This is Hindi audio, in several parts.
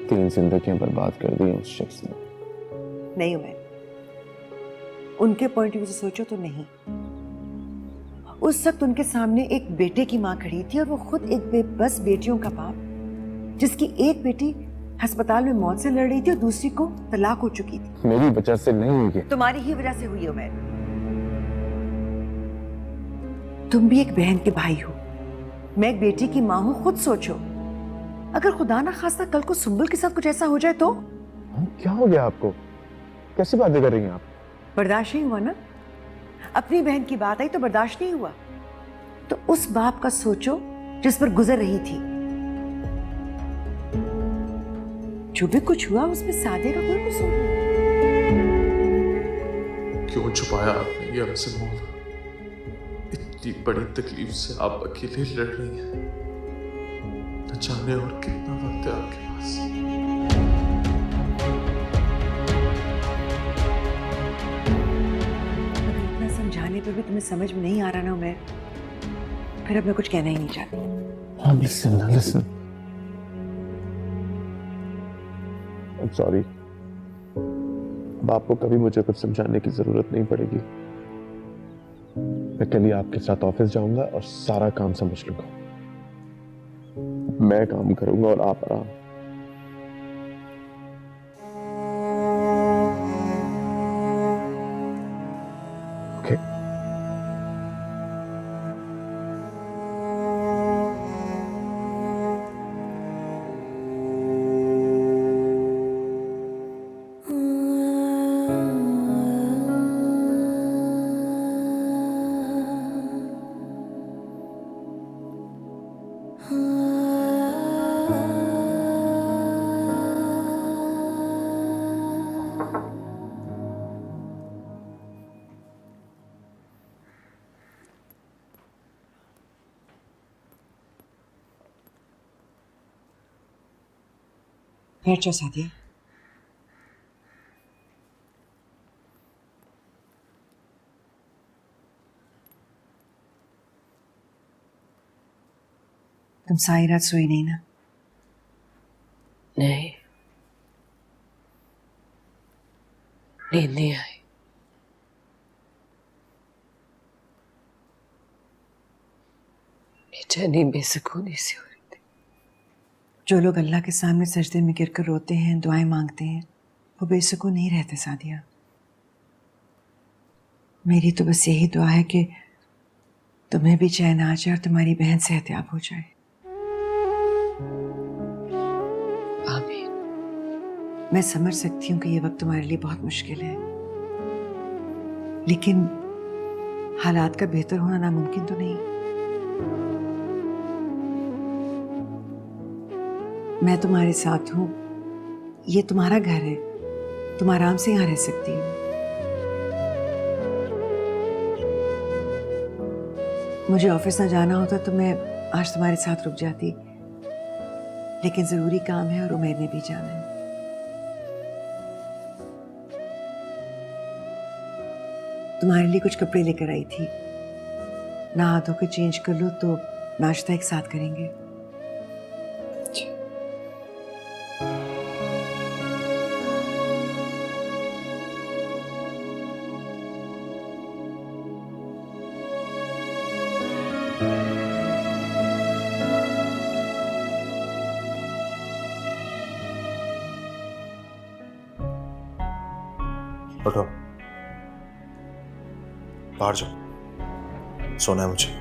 3 जिंदगियां बर्बाद कर दी उस शख्स ने। नहीं उमर, उनके पॉइंट ऑफ व्यू से सोचो तो नहीं। उस वक्त उनके सामने एक बेटे की मां खड़ी थी और वो खुद एक बेबस बेटियों का बाप, जिसकी एक बेटी अस्पताल में मौत से लड़ रही थी और दूसरी को तलाक हो चुकी थी। मेरी वजह से नहीं हुई, तुम्हारी ही वजह से हुई है उमर। तुम भी एक बहन के भाई हो, मैं एक बेटी की मां हूं। खुद सोचो, अगर खुदा ना खास्ता कल को सुंबुल के साथ कुछ ऐसा हो जाए तो? क्या हो गया आपको? कैसी बातें कर रही हैं आप? बर्दाश्त नहीं हुआ ना? अपनी बहन की बात आई तो बर्दाश्त नहीं हुआ। तो उस बाप का सोचो जिस पर गुजर रही थी। जो भी कुछ हुआ उसमें सादे का कोई कसूर नहीं। क्यों छुपाया आपने ये हमसे मोल? इतनी बड़ी तकलीफ से आप अकेले लड़ रही हैं, न जाने और कितना वक्त है आपके पास। इतना समझाने पर भी तुम्हें समझ में नहीं आ रहा ना उमर, फिर अब मैं कुछ कहना ही नहीं चाहती। लिसन। I'm sorry। अब आपको कभी मुझे कुछ समझाने की जरूरत नहीं पड़ेगी। मैं कल ही आपके साथ ऑफिस जाऊंगा और सारा काम समझ लूंगा। मैं काम करूंगा और आप आराम। ओके। बैठ जाओ सादिया। तुम सारी रात सोई नहीं ना? नहीं, नींद नहीं आई। बेचैनी बेसुकूनी सी हो रही थी। जो लोग अल्लाह के सामने सजदे में गिरकर रोते हैं, दुआएं मांगते हैं, वो बेसुकून नहीं रहते सादिया। मेरी तो बस यही दुआ है कि तुम्हें भी चैन आ जाए और तुम्हारी बहन सेहतयाब हो जाए। आमीन। मैं समझ सकती हूँ कि ये वक्त तुम्हारे लिए बहुत मुश्किल है, लेकिन हालात का बेहतर होना नामुमकिन तो नहीं। मैं तुम्हारे साथ हूं, ये तुम्हारा घर है, तुम आराम से यहाँ रह सकती हो। मुझे ऑफिस ना जाना होता तो मैं आज तुम्हारे साथ रुक जाती, लेकिन जरूरी काम है और उमर ने भी जाना है। तुम्हारे लिए कुछ कपड़े लेकर आई थी, नहा धो के चेंज कर लो तो नाश्ता एक साथ करेंगे। उठो, बाहर जाओ, सोना है मुझे।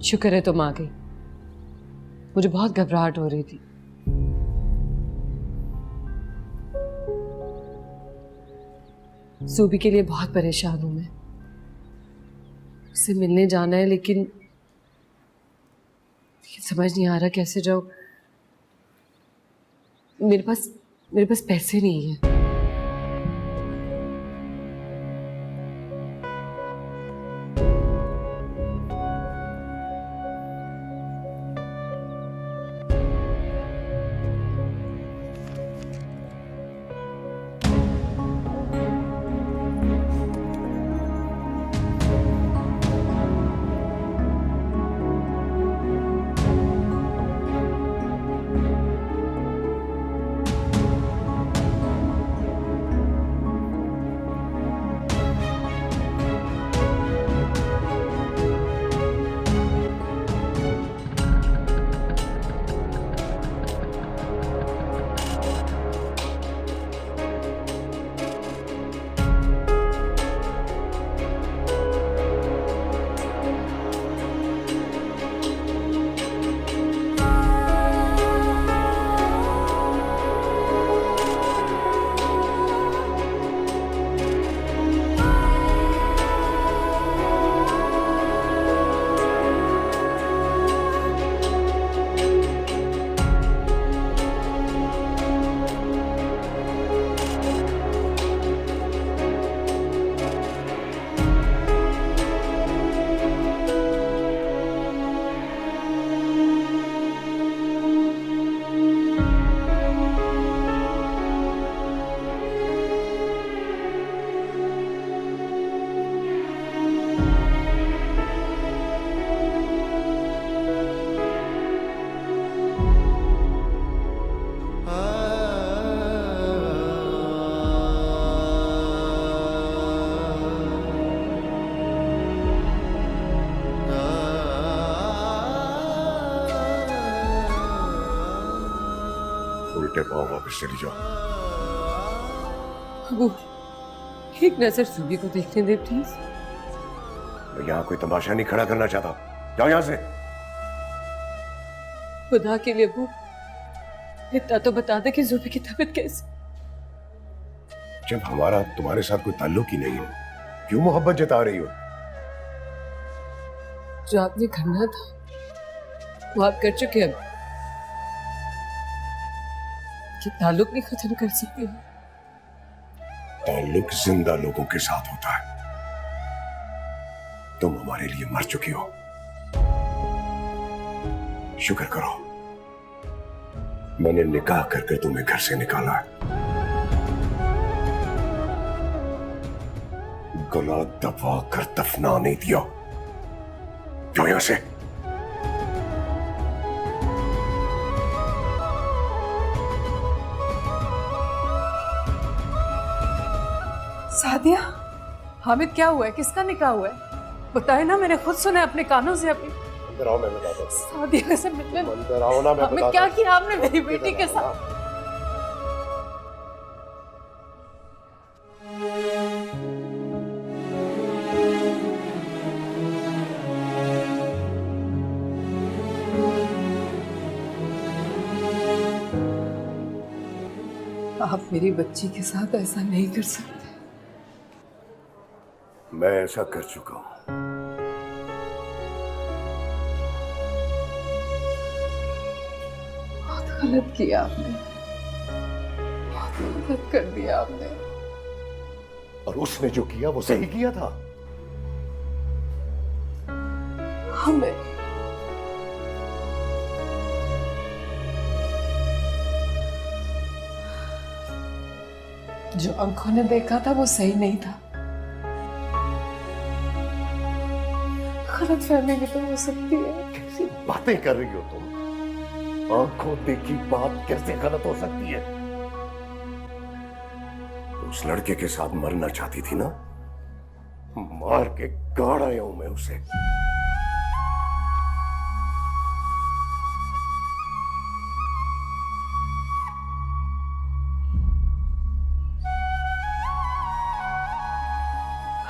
शुक्र है तुम आ गई, मुझे बहुत घबराहट हो रही थी। सूबी के लिए बहुत परेशान हूं मैं, उससे मिलने जाना है लेकिन समझ नहीं आ रहा कैसे जाऊं। मेरे पास पैसे नहीं है। उल्टे पांव वापस चली जाओ। अबू, एक नजर सूबी को देखने दे प्लीज। मैं यहाँ कोई तमाशा नहीं खड़ा करना चाहता, जाओ यहाँ से। खुदा के लिए अबू, इतना तो बता दे कि सूबी की तबीयत कैसी। जब हमारा तुम्हारे साथ कोई ताल्लुक ही नहीं है, क्यों मोहब्बत जता रही हो? जो आपने करना था वो आप कर चुके अब। ये ताल्लुक नहीं खत्म कर सकते। ताल्लुक जिंदा लोगों के साथ होता है। तुम हमारे लिए मर चुकी हो। शुक्र करो मैंने निकाह करके तुम्हें घर से निकाला है। गला दबा कर दफना नहीं दिया। जाओ यहां से। सादिया, हामिद क्या हुआ है? किसका निकाह हुआ है? बताए ना, मैंने खुद सुना अपने कानों से। अपनी अंदर आओ, मैं बताता हूं। सादिया से मिलने अंदर आओ ना, मैं हामिद, क्या किया आपने मेरी बेटी के साथ? आप मेरी बच्ची के साथ ऐसा नहीं कर सकते। मैं ऐसा कर चुका हूं। बहुत गलत किया आपने, बहुत गलत कर दिया आपने। और उसने जो किया वो सही किया था। हमें जो आंखों ने देखा था वो सही नहीं था। गलतफहमी भी तो हो सकती है। कैसी बातें कर रही हो तुम? आंखों देखी बात कैसे गलत हो सकती है? उस लड़के के साथ मरना चाहती थी ना? मार के गाड़ आया हूं मैं उसे।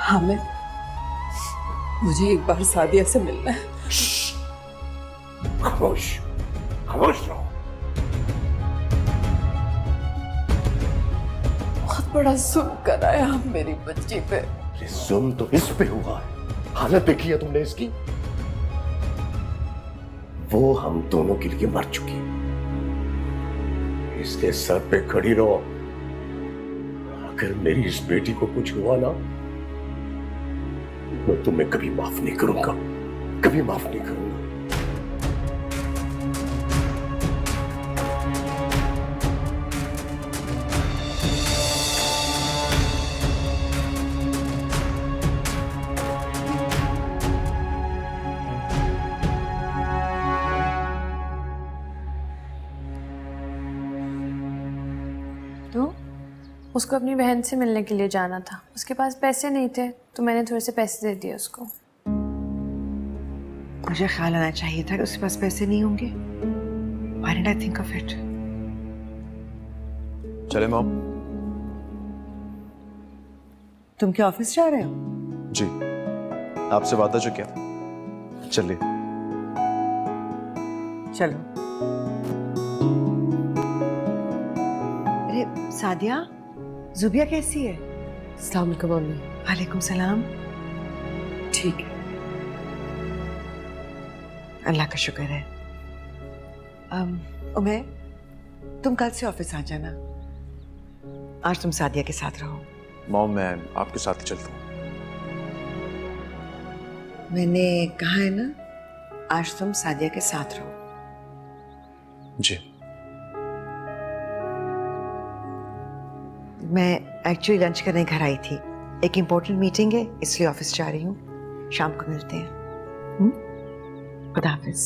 हामिद, मुझे एक बार सादिया से मिलना है। खामोश खामोश रहो। बहुत बड़ा जुल्म कराया मेरी बच्ची पे। ये जुल्म तो इस पे हुआ है। हालत देखी है तुमने इसकी? वो हम दोनों के लिए मर चुकी है। इसके सर पे खड़ी रहो। अगर मेरी इस बेटी को कुछ हुआ ना, मैं तुम्हें कभी माफ नहीं करूंगा, कभी माफ नहीं करूंगा। तो उसको अपनी बहन से मिलने के लिए जाना था, उसके पास पैसे नहीं थे तो मैंने थोड़े से पैसे दे दिए उसको। मुझे ख्याल आना चाहिए था कि उसके पास पैसे नहीं होंगे। Why did I think of it? चले मॉम? तुम क्या ऑफिस जा रहे हो? जी, आपसे वादा जो क्या, चलिए। चलो। अरे सादिया, जुबिया कैसी है? अस्सलाम वालेकुम मम्मी। वालेकुम सलाम। ठीक है, अल्लाह का शुक्र है। उमर, तुम कल से ऑफिस आ जाना। आज तुम सादिया के साथ रहो। मॉम मैं आपके साथ ही चलता हूँ। मैंने कहा है ना, आज तुम सादिया के साथ रहो। जी। मैं एक्चुअली लंच करने घर आई थी, एक इम्पोर्टेंट मीटिंग है इसलिए ऑफिस जा रही हूँ। शाम को मिलते हैं। खुदा हाफिज।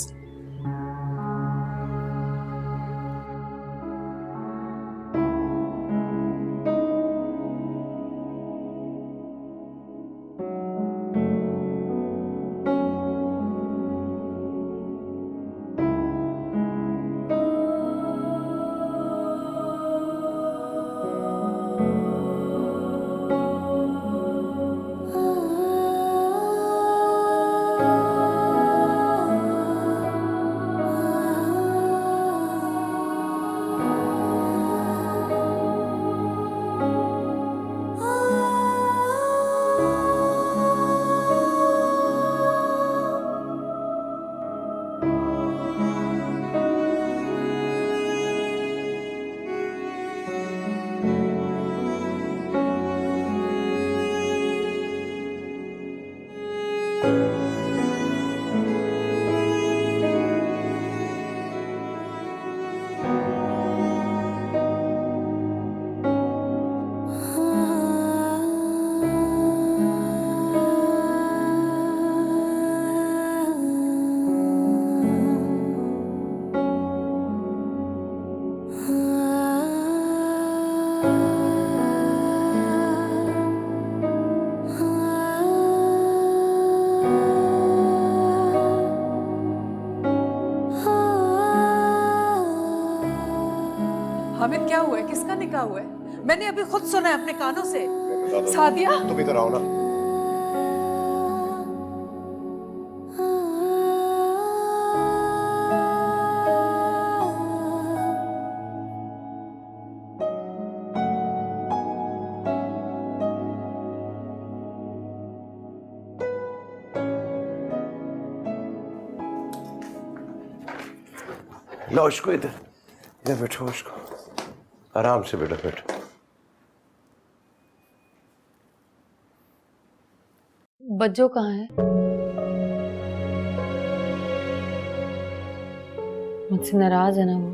हामिद क्या हुआ है? किसका निकाह हुआ है? मैंने अभी खुद सुना है अपने कानों से। सादिया, तुम इधर आओ ना। लाओ इसको इधर, इधर बैठो, इसको आराम से बेटा बैठो। बज्जो कहाँ है? मुझसे नाराज है ना वो?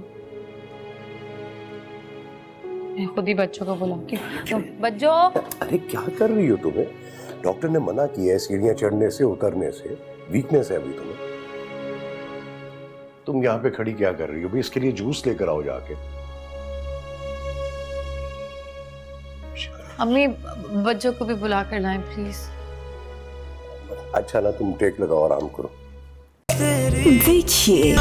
मैं खुद ही बच्चों को बुला के तो बज्जो। अरे क्या कर रही हो तुम्हें? डॉक्टर ने मना किया है सीढ़ियां चढ़ने से, उतरने से। वीकनेस है अभी तुम्हें। तुम यहाँ पे खड़ी क्या कर रही हो? भी इसके लिए जूस लेकर आओ जाके। अम्मी बच्चों को भी बुला कर लाएं प्लीज। अच्छा ना, तुम टेक लगाओ, आराम करो। देखिए